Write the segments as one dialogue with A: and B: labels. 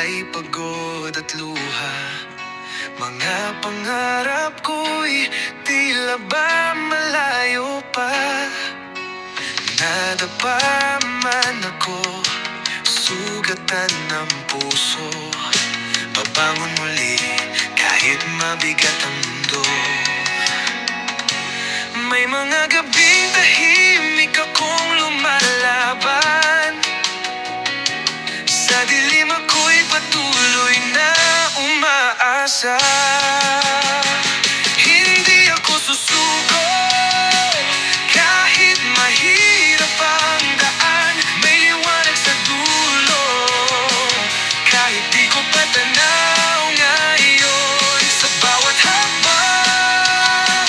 A: ay pagod at luha. Mga pangarap ko'y tila ba malayo pa. Nadapa man ako, sugatan ng puso. Babangon muli kahit mabigat ang mundo. May mga gabing tahimik akong lumalaban. Sa dilim ako'y patuloy na umaasa. Hindi ako susuko kahit mahirap ang daan. May liwanag sa dulo kahit di ko pa tanaw ngayon. Sa bawat hakbang,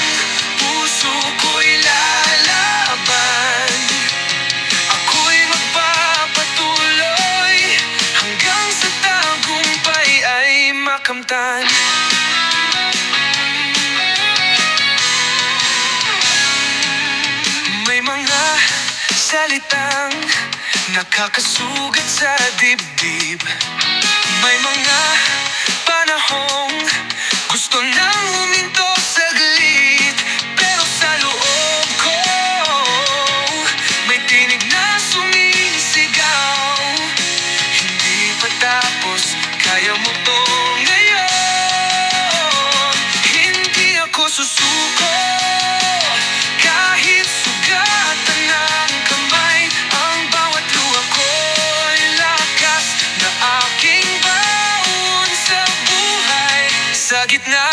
A: puso ko'y lalaban. Ako'y magpapatuloy hanggang sa tagumpay ay makamtan. May mga salitang nakakasugat sa dibdib. May mga panahong gusto nang huminto saglit. Pero sa loob ko may tinig na sumisigaw. Hindi pa tapos, kaya mo to ngayon. Hindi ako susuko kahit sugatan ng kamay. Ang bawat luha ko'y lakas na aking baon sa buhay. Sa gitna